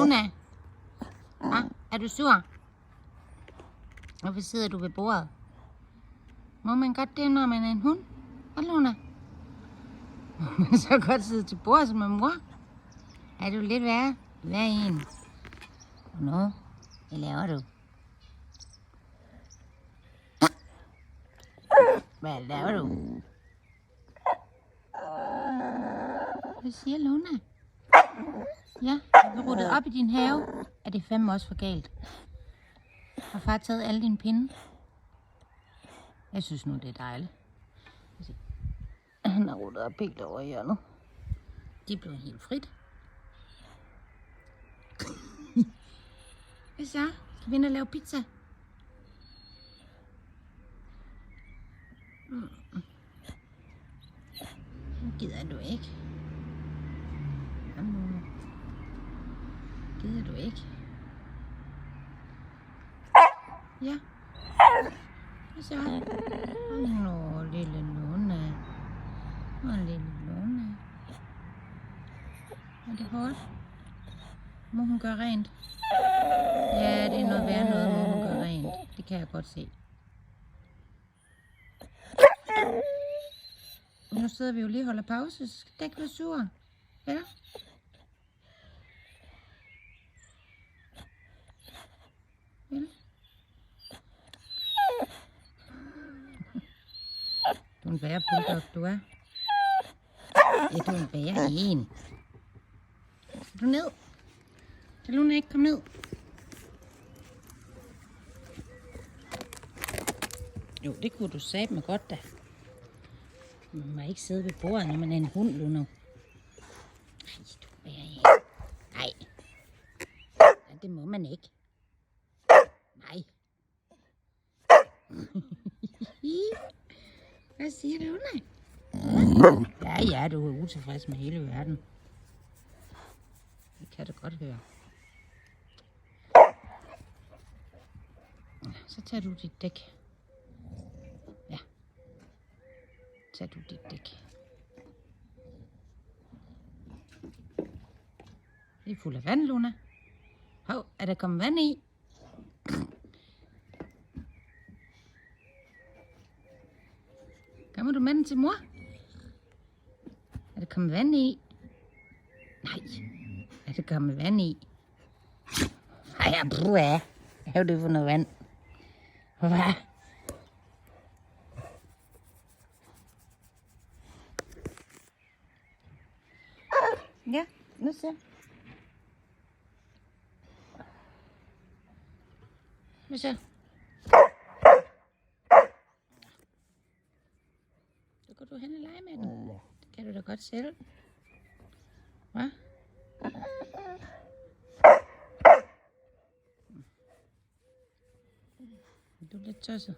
Luna? Er du sur? Hvorfor sidder du ved bordet? Må man godt det, når man er en hund? Hvad, Luna? Må man så godt sidde til bordet som en mor? Er du lidt værre? Hvad er en? Nå, hvad laver du? Hvad laver du? Hvad siger Luna? Ja, vi ruttet op i din have. Er det fandme også for galt? Har far taget alle dine pinde? Jeg synes nu, det er dejligt. Han har ruttet op helt over i hjørnet. De blev helt frit. Hvad så? Skal vi ind og lave pizza? Nu gider du ikke. Gider du ikke? Ja. Hvad så? Nå, lille Luna. Nå, lille Luna. Er det hårdt? Må hun gøre rent? Ja, det er noget værd noget, må hun gøre rent. Det kan jeg godt se. Nu sidder vi jo lige og holder pause, så skal det ikke være sur. Ja? Vel? Du er en værre bulldog, du er. Ja, du er en værre en. Skal du ned? Kan Luna ikke komme ned? Jo, det kunne du satme godt da. Man må ikke sidde ved bordet, når man er en hund, Luna. Nej, du er en. Nej. Ja, det må man ikke. Nej. Hvad siger du, Luna? Ja, du er utilfreds med hele verden. Det kan du godt høre. Så tager du dit dæk. Ja. Tager du dit dæk. Det er fuld af vand, Luna. Hov, er der kommet vand i? Kommer du med den til mor? Er der kommet vand i? Nej. Er der kommet vand i? Ej, jeg bruger af. Hvad er det for noget vand? Hvad? Ja, nu ser. Hvad så? Så går du hen og lege med den. Det kan du da godt selv. Hvad? Du er lidt tosset.